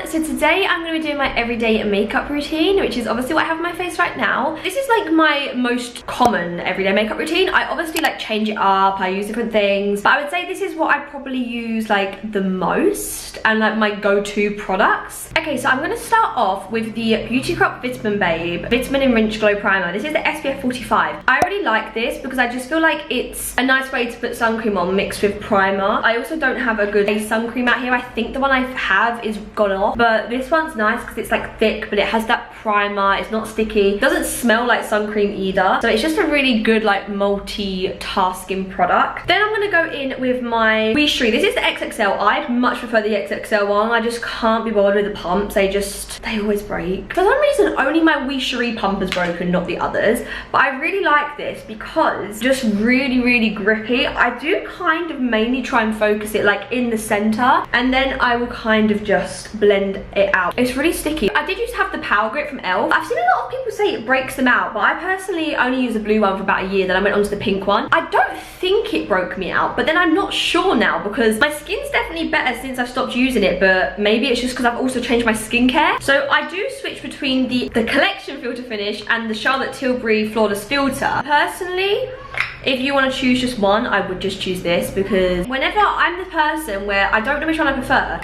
So today I'm going to be doing my everyday makeup routine, which is obviously what I have on my face right now. This is like my most common everyday makeup routine. I obviously like change it up, I use different things, but I would say this is what I probably use like the most and like my go-to products. Okay, so I'm going to start off with the Beauty Crop Vitamin Babe Vitamin Enriched Glow Primer. This is the SPF 45. I really like this because I just feel like it's a nice way to put sun cream on mixed with primer. I also don't have a good base sun cream out here. I think the one I have is gone off, but this one's nice because it's like thick, but it has that primer. It's not sticky. It doesn't smell like sun cream either. So it's just a really good like multi-tasking product. Then I'm gonna go in with my Weechery. This is the XXL. I'd much prefer the XXL one. I just can't be bothered with the pumps. They always break. For some reason, only my Weechery pump is broken, not the others. But I really like this because just really, really grippy. I do kind of mainly try and focus it like in the center, and then I will kind of just blend it out. It's really sticky. I did used to have the Power Grip from e.l.f. I've seen a lot of people say it breaks them out, but I personally only use the blue one for about a year, then I went on to the pink one. I don't think it broke me out, but then I'm not sure now because my skin's definitely better since I've stopped using it, but maybe it's just because I've also changed my skincare. So I do switch between the Collection Filter Finish and the Charlotte Tilbury Flawless Filter. Personally, if you want to choose just one, I would just choose this because whenever I'm the person where I don't know which one I prefer,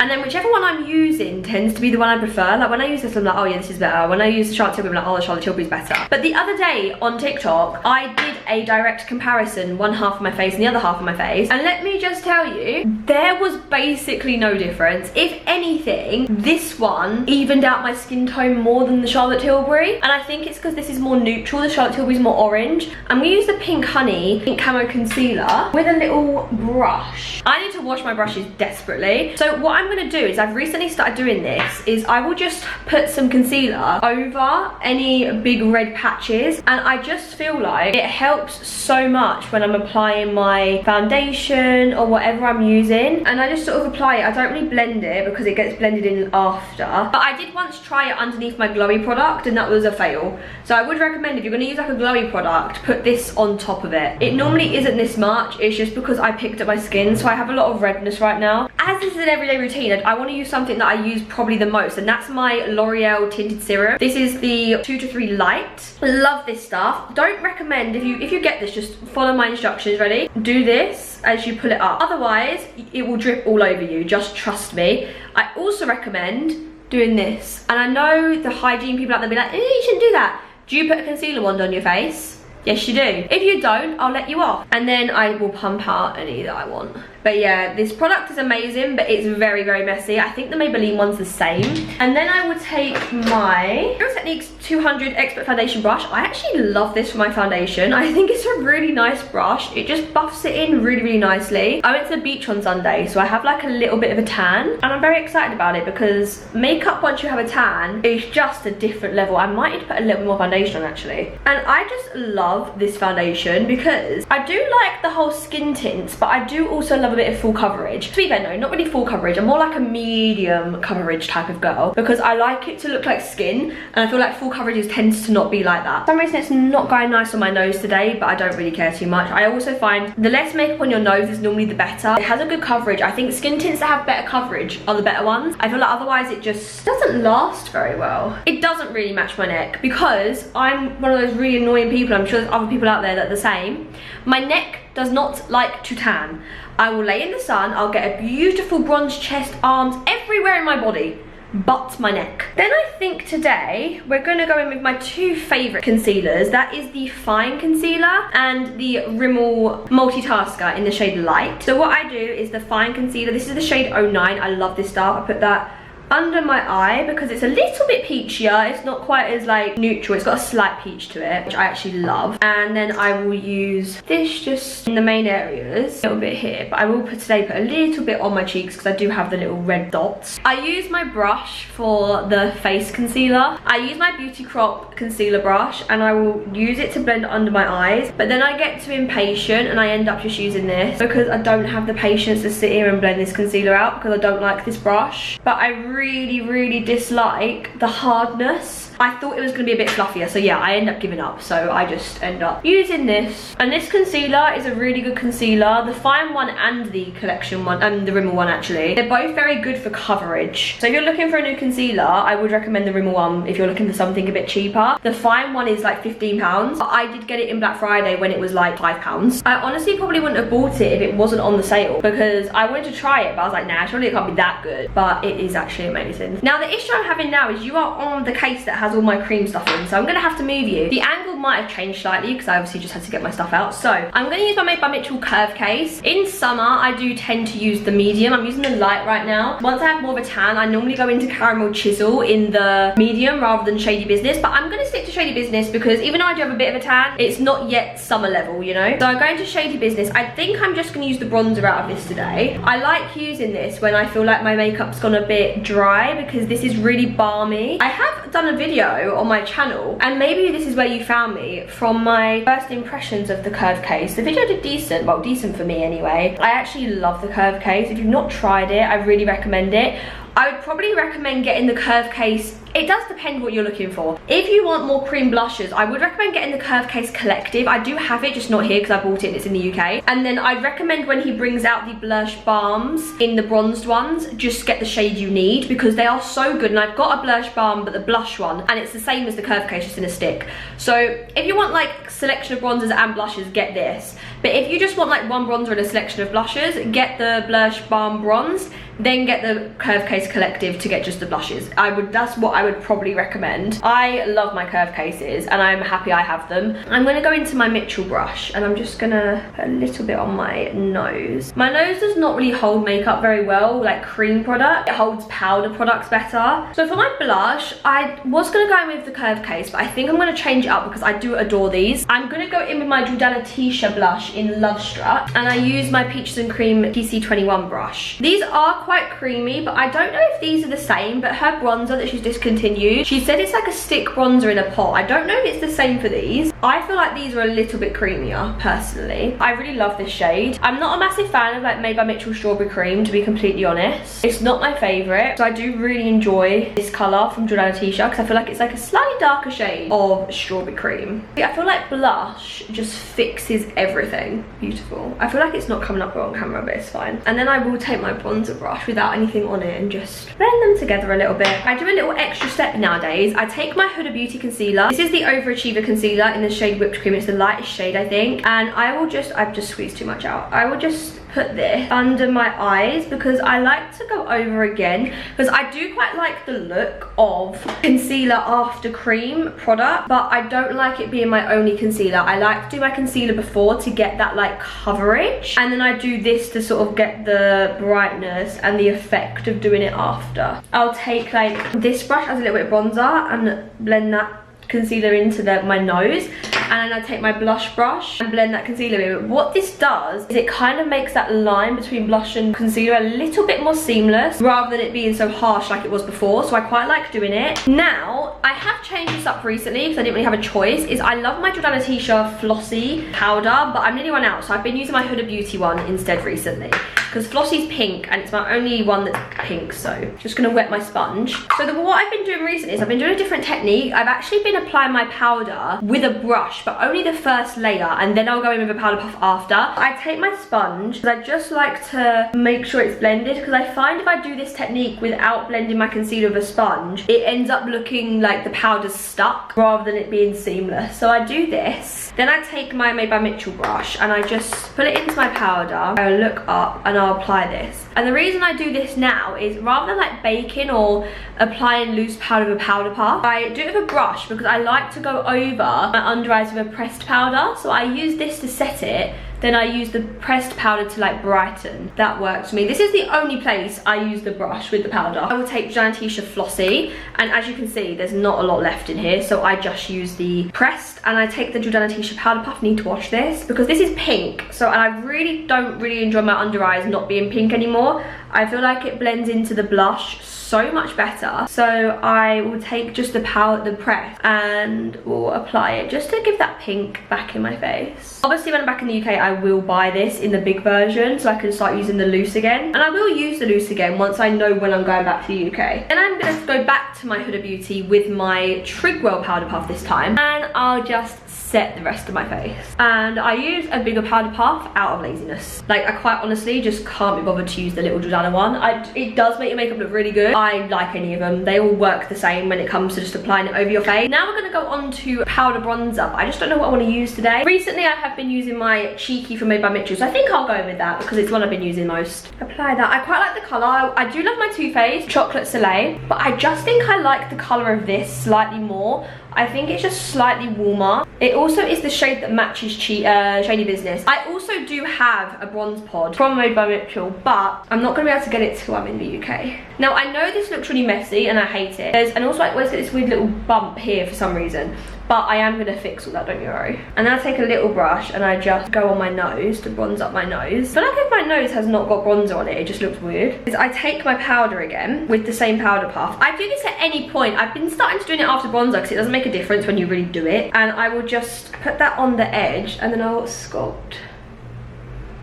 and then whichever one I'm using tends to be the one I prefer. Like when I use this, I'm like, oh yeah, this is better. When I use the Charlotte Tilbury, I'm like, oh, the Charlotte Tilbury's better. But the other day on TikTok, I did a direct comparison, one half of my face and the other half of my face. And let me just tell you, there was basically no difference. If anything, this one evened out my skin tone more than the Charlotte Tilbury. And I think it's because this is more neutral. The Charlotte Tilbury is more orange. I'm gonna use the Pink Honey Pink Camo Concealer with a little brush. I need to wash my brushes desperately. So what I'm gonna do is, I've recently started doing this, is I will just put some concealer over any big red patches, and I just feel like it helps so much when I'm applying my foundation or whatever I'm using, and I just sort of apply it. I don't really blend it because it gets blended in after, but I did once try it underneath my glowy product and that was a fail. So I would recommend, if you're going to use like a glowy product, put this on top of it. It normally isn't this much, it's just because I picked up my skin, so I have a lot of redness right now. As this is an everyday routine, I want to use something that I use probably the most, and that's my L'Oreal Tinted Serum. This is the 2 to 3 Light. Love this stuff. Don't recommend, if you get this, just follow my instructions. Ready? Do this as you pull it up. Otherwise, it will drip all over you. Just trust me. I also recommend doing this. And I know the hygiene people out there be like, you shouldn't do that. Do you put a concealer wand on your face? Yes, you do. If you don't, I'll let you off. And then I will pump out any that I want. But yeah, this product is amazing, but it's very, very messy. I think the Maybelline one's the same. And then I will take my Real Techniques 200 Expert Foundation Brush. I actually love this for my foundation. I think it's a really nice brush. It just buffs it in really, really nicely. I went to the beach on Sunday, so I have like a little bit of a tan. And I'm very excited about it because makeup, once you have a tan, is just a different level. I might need to put a little bit more foundation on actually. And I just love this foundation because I do like the whole skin tints, but I do also love a bit of full coverage. To be fair, no, not really full coverage. I'm more like a medium coverage type of girl because I like it to look like skin, and I feel like full coverage tends to not be like that. For some reason it's not going nice on my nose today, but I don't really care too much. I also find the less makeup on your nose is normally the better. It has a good coverage. I think skin tints that have better coverage are the better ones. I feel like otherwise it just doesn't last very well. It doesn't really match my neck because I'm one of those really annoying people. I'm sure there's other people out there that are the same. My neck does not like to tan. I will lay in the sun, I'll get a beautiful bronze chest, arms, everywhere in my body, but my neck. Then I think today we're gonna go in with my 2 favorite concealers. That is the Fine Concealer and the Rimmel Multitasker in the shade Light. So what I do is the Fine Concealer, this is the shade 09. I love this stuff. I put that under my eye because it's a little bit peachier. It's not quite as like neutral. It's got a slight peach to it, which I actually love. And then I will use this just in the main areas, a little bit here, but I will put a little bit on my cheeks because I do have the little red dots. I use my brush for the face concealer. I use my Beauty Crop concealer brush and I will use it to blend under my eyes, but then I get too impatient and I end up just using this because I don't have the patience to sit here and blend this concealer out because I don't like this brush. But I really, really dislike the hardness I thought it was going to be a bit fluffier, so yeah, I end up giving up. So I just end up using this. And this concealer is a really good concealer. The Fine one and the Collection one, and the Rimmel one actually. They're both very good for coverage. So if you're looking for a new concealer, I would recommend the Rimmel one if you're looking for something a bit cheaper. The Fine one is like £15. I did get it in Black Friday when it was like £5. I honestly probably wouldn't have bought it if it wasn't on the sale, because I wanted to try it, but I was like, nah, surely it can't be that good. But it is actually amazing. Now the issue I'm having now is you are on the case that has all my cream stuff in, so I'm gonna have to move you. The angle might have changed slightly because I obviously just had to get my stuff out. So I'm gonna use my Made by Mitchell curve case. In summer, I do tend to use the medium. I'm using the light right now. Once I have more of a tan, I normally go into Caramel Chisel in the medium rather than Shady Business, but I'm gonna stick to Shady Business because even though I do have a bit of a tan, it's not yet summer level, you know? So I go into Shady Business. I think I'm just gonna use the bronzer out of this today. I like using this when I feel like my makeup's gone a bit dry because this is really balmy. I have done a video on my channel, and maybe this is where you found me, from my first impressions of the curve case. The video did decent, well, decent for me anyway. I actually love the curve case. If you've not tried it, I really recommend it. I would probably recommend getting the curve case. It does depend what you're looking for. If you want more cream blushes, I would recommend getting the Curve Case Collective. I do have it, just not here because I bought it and it's in the UK. And then I'd recommend when he brings out the blush balms in the bronzed ones, just get the shade you need because they are so good. And I've got a blush balm, but the blush one, and it's the same as the Curve Case, just in a stick. So if you want like selection of bronzers and blushes, get this. But if you just want like one bronzer and a selection of blushes, get the blush balm bronze, then get the Curve Case Collective to get just the blushes. That's what I would probably recommend. I love my curve cases and I'm happy I have them. I'm gonna go into my Mitchell brush and I'm just gonna put a little bit on my nose. My nose does not really hold makeup very well, like cream product. It holds powder products better. So for my blush, I was gonna go in with the Curve Case, but I think I'm gonna change it up because I do adore these. I'm gonna go in with my Jordana Tisha blush in Love Strut, and I use my Peaches and Cream PC21 brush. These are quite creamy, but I don't know if these are the same, but her bronzer that she's discontinued, she said it's like a stick bronzer in a pot. I don't know if it's the same for these. I feel like these are a little bit creamier, personally. I really love this shade. I'm not a massive fan of like Made by Mitchell Strawberry Cream, to be completely honest. It's not my favourite, so I do really enjoy this colour from Jordana Tisha because I feel like it's like a slightly darker shade of Strawberry Cream. I feel like blush just fixes everything. Beautiful. I feel like it's not coming up well on camera, but it's fine. And then I will take my bronzer brush without anything on it and just blend them together a little bit. I do a little extra step nowadays. I take my Huda Beauty concealer. This is the Overachiever concealer in the shade Whipped Cream. It's the lightest shade, I think. And I've just squeezed too much out. I will just put this under my eyes because I like to go over again because I do quite like the look of concealer after cream product, but I don't like it being my only concealer. I like to do my concealer before to get that like coverage, and then I do this to sort of get the brightness and the effect of doing it after. I'll take like this brush as a little bit of bronzer and blend that concealer into my nose, and then I take my blush brush and blend that concealer in. What this does is it kind of makes that line between blush and concealer a little bit more seamless rather than it being so harsh like it was before, so I quite like doing it. Now, I have changed this up recently because I didn't really have a choice. I love my Jordana Tisha Flossy powder, but I'm nearly run out, so I've been using my Huda Beauty one instead recently because Flossy's pink and it's my only one that's pink, so just gonna wet my sponge. So what I've been doing recently is I've been doing a different technique. I've actually been applying my powder with a brush, but only the first layer, and then I'll go in with a powder puff after. I take my sponge because I just like to make sure it's blended, because I find if I do this technique without blending my concealer with a sponge, it ends up looking like the powder's stuck rather than it being seamless. So I do this, then I take my Made by Mitchell brush and I just put it into my powder. I look up and I'll apply this. And the reason I do this now is rather than like baking or applying loose powder with a powder puff, I do it with a brush because I like to go over my under eyes with a pressed powder. So I use this to set it, then I use the pressed powder to like brighten. That works for me. This is the only place I use the brush with the powder. I will take Jordana Tisha Flossy, and as you can see, there's not a lot left in here, so I just use the pressed, and I take the Jordana Tisha powder puff. Need to wash this because this is pink, so and I really don't enjoy my under eyes not being pink anymore. I feel like it blends into the blush so much better. So I will take just the press and will apply it just to give that pink back in my face. Obviously when I'm back in the UK I will buy this in the big version so I can start using the loose again, and I will use the loose again once I know when I'm going back to the UK. Then I'm going to go back to my Huda Beauty with my Trigwell powder puff this time, and I'll just set the rest of my face. And I use a bigger powder puff out of laziness. Like, I quite honestly just can't be bothered to use the little Jordana one. It does make your makeup look really good. I like any of them. They all work the same when it comes to just applying it over your face. Now we're going to go on to powder bronzer, but I just don't know what I want to use today. Recently I have been using my Cheeky from Made by Mitchell, so I think I'll go with that because it's the one I've been using most. Apply that. I quite like the colour. I do love my Too Faced Chocolate Soleil, but I just think I like the colour of this slightly more. I think it's just slightly warmer. It also is the shade that matches Shady Business. I also do have a bronze pod from Made by Mitchell, but I'm not going to be able to get it till I'm in the UK. Now, I know this looks really messy and I hate it. And also I always get this weird little bump here for some reason. But I am going to fix all that, don't you worry. And then I take a little brush and I just go on my nose to bronze up my nose. But like if my nose has not got bronzer on it, it just looks weird. Is I take my powder again with the same powder puff. I do this at any point. I've been starting to do it after bronzer because it doesn't make a difference when you really do it. And I will just put that on the edge and then I'll sculpt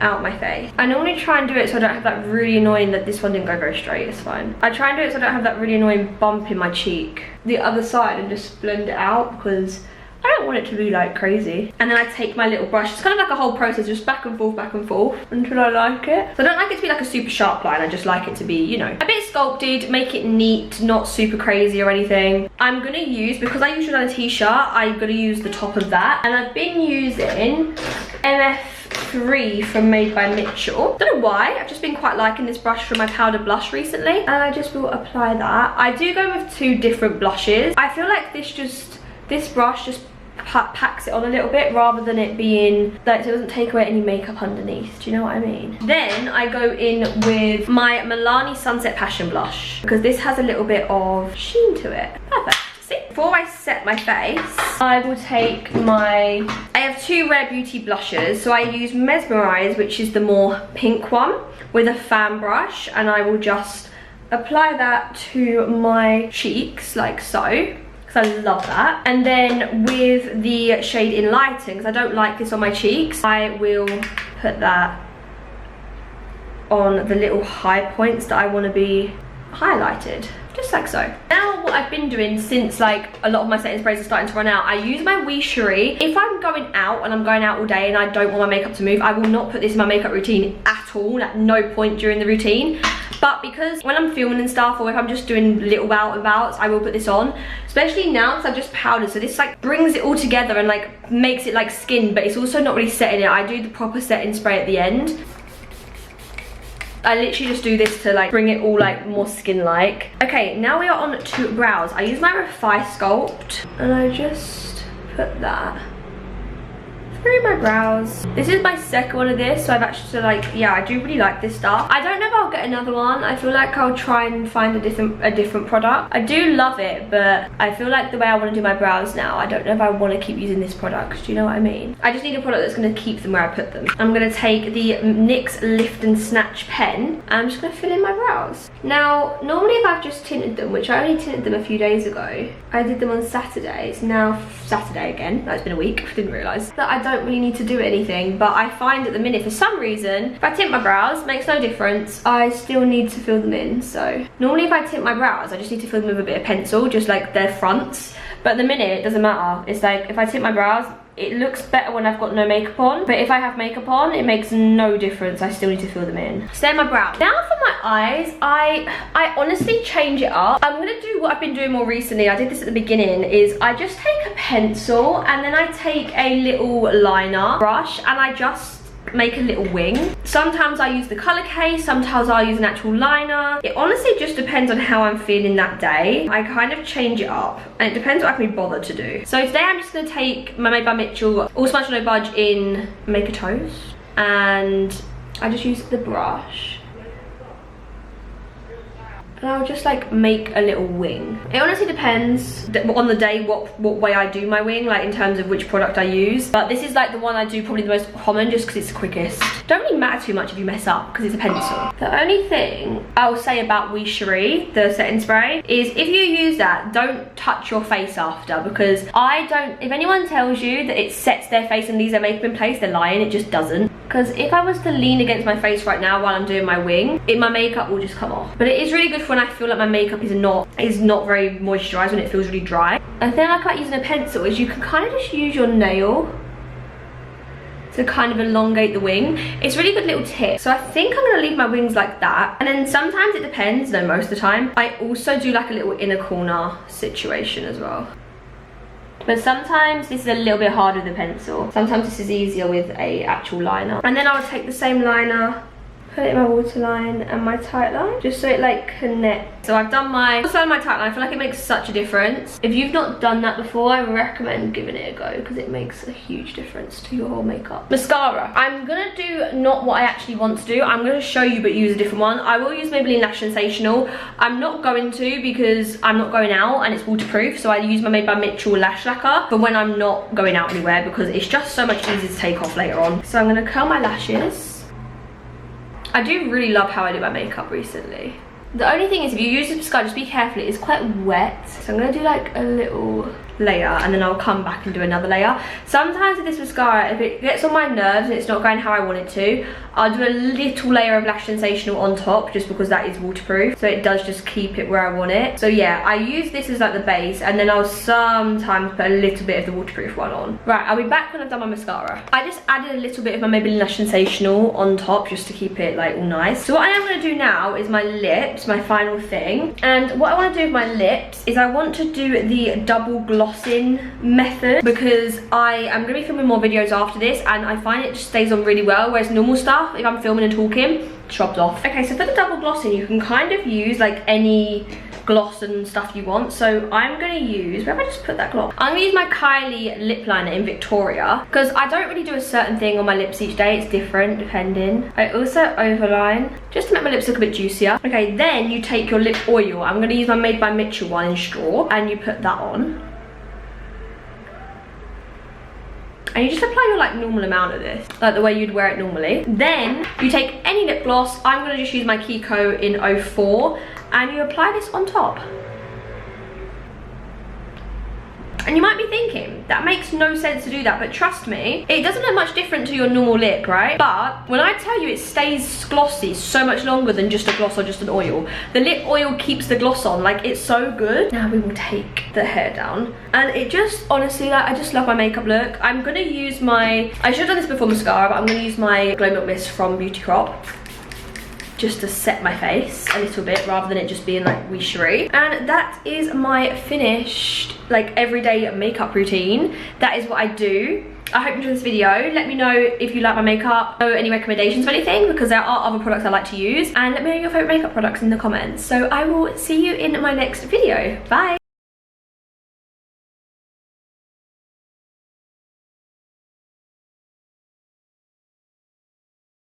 out my face. I normally try and do it so I don't have that really annoying, that this one didn't go very straight, it's fine. I try and do it so I don't have that really annoying bump in my cheek. The other side, and just blend it out because I don't want it to be like crazy. And then I take my little brush. It's kind of like a whole process, just back and forth until I like it. So I don't like it to be like a super sharp line. I just like it to be, you know, a bit sculpted, make it neat, not super crazy or anything. I'm gonna use, because I usually on a t-shirt, I'm gonna use the top of that. And I've been using MF3 from Made by Mitchell. Don't know why, I've just been quite liking this brush for my powder blush recently. And I just will apply that. I do go with two different blushes. I feel like this brush just packs it on a little bit rather than it being like, so it doesn't take away any makeup underneath. Do you know what I mean? Then I go in with my Milani Sunset Passion blush because this has a little bit of sheen to it. Perfect. See? Before I set my face, I will take I have two Rare Beauty blushes. So I use Mesmerize, which is the more pink one, with a fan brush, and I will just apply that to my cheeks like so. I love that. And then with the shade Enlighten, because I don't like this on my cheeks, I will put that on the little high points that I want to be highlighted, just like so. Now what I've been doing since like a lot of my setting sprays are starting to run out, I use my Wee Cherie. If I'm going out and I'm going out all day and I don't want my makeup to move, I will not put this in my makeup routine at all, at no point during the routine. But because when I'm filming and stuff, or if I'm just doing little out and abouts, I will put this on. Especially now because I've just powdered, so this like brings it all together and like makes it like skin, but it's also not really setting it. I do the proper setting spray at the end. I literally just do this to like bring it all like more skin-like. Okay, now we are on to brows. I use my Refi Sculpt and I just put that through my brows. This is my second one of this, so I've actually like, yeah, I do really like this stuff. I don't know if I'll get another one. I feel like I'll try and find a different product. I do love it, but I feel like the way I want to do my brows now, I don't know if I want to keep using this product. Do you know what I mean? I just need a product that's going to keep them where I put them. I'm going to take the NYX Lift and Snatch pen and I'm just going to fill in my brows. Now, normally if I've just tinted them, which I only tinted them a few days ago, I did them on Saturday. It's now Saturday again. That's been a week. I didn't realise that I don't really need to do anything, but I find at the minute for some reason if I tint my brows, makes no difference, I still need to fill them in. So normally if I tint my brows, I just need to fill them with a bit of pencil, just like their fronts, but at the minute it doesn't matter. It's like if I tint my brows, it looks better when I've got no makeup on, but if I have makeup on, it makes no difference. I still need to fill them in. So they're my brows. Now for my eyes, I honestly change it up. I'm gonna do what I've been doing more recently. I did this at the beginning, is I just take a pencil and then I take a little liner brush and I just make a little wing. Sometimes I use the color case, sometimes I'll use an actual liner. It honestly just depends on how I'm feeling that day. I kind of change it up and it depends what I can be bothered to do. So today I'm just going to take my Made by Mitchell All Smudge No Budge in Make a Toast, and I just use the brush and I'll just like make a little wing. It honestly depends on the day what way I do my wing, like in terms of which product I use, but this is like the one I do probably the most common just because it's the quickest. Don't really matter too much if you mess up because it's a pencil. The only thing I'll say about We Cherie, the setting spray, is if you use that, don't touch your face after, because if anyone tells you that it sets their face and leaves their makeup in place, they're lying. It just doesn't. Because if I was to lean against my face right now while I'm doing my wing, my makeup will just come off. But it is really good for when I feel like my makeup is not very moisturized, when it feels really dry. And the thing I like about using a pencil is you can kind of just use your nail to kind of elongate the wing. It's a really good little tip. So I think I'm gonna leave my wings like that. And then sometimes it depends, no, most of the time, I also do like a little inner corner situation as well. But sometimes this is a little bit harder with a pencil. Sometimes this is easier with a actual liner. And then I'll take the same liner, put it in my waterline and my tight line, just so it like connects. So I've done my tight line. I feel like it makes such a difference. If you've not done that before, I recommend giving it a go because it makes a huge difference to your whole makeup. Mascara. I'm gonna do not what I actually want to do. I'm gonna show you but use a different one. I will use Maybelline Lash Sensational. I'm not going to because I'm not going out and it's waterproof. So I use my Made by Mitchell lash lacquer for when I'm not going out anywhere, because it's just so much easier to take off later on. So I'm gonna curl my lashes. I do really love how I did my makeup recently. The only thing is, if you use this mascara, just be careful, it is quite wet. So I'm gonna do like a little layer and then I'll come back and do another layer. Sometimes with this mascara, if it gets on my nerves and it's not going how I want it to, I'll do a little layer of Lash Sensational on top, just because that is waterproof, so it does just keep it where I want it. So yeah, I use this as like the base, and then I'll sometimes put a little bit of the waterproof one on. Right, I'll be back when I've done my mascara. I just added a little bit of my Maybelline Lash Sensational on top just to keep it like all nice. So what I am going to do now is my lips, my final thing. And what I want to do with my lips is I want to do the double glossing method, because I am going to be filming more videos after this and I find it just stays on really well, whereas normal stuff, if I'm filming and talking, dropped off. Okay, so for the double glossing, you can kind of use like any gloss and stuff you want. So I'm gonna use, where have I just put that gloss? I'm gonna use my Kylie lip liner in Victoria, because I don't really do a certain thing on my lips each day. It's different depending. I also overline just to make my lips look a bit juicier. Okay, then you take your lip oil. I'm gonna use my Made by Mitchell one in straw, and you put that on. And you just apply your like normal amount of this, like the way you'd wear it normally. Then you take any lip gloss. I'm gonna just use my Kiko in 04, and you apply this on top. And you might be thinking, that makes no sense to do that, but trust me, it doesn't look much different to your normal lip, right? But when I tell you it stays glossy so much longer than just a gloss or just an oil, the lip oil keeps the gloss on, like it's so good. Now we will take the hair down. And it just, honestly, like I just love my makeup look. I'm gonna use my, I should have done this before mascara, but I'm gonna use my Glow Milk Mist from Beauty Crop, just to set my face a little bit rather than it just being like We Cherie. And that is my finished like everyday makeup routine. That is what I do. I hope you enjoyed this video. Let me know if you like my makeup or any recommendations for anything, because there are other products I like to use, and let me know your favorite makeup products in the comments. So I will see you in my next video. Bye.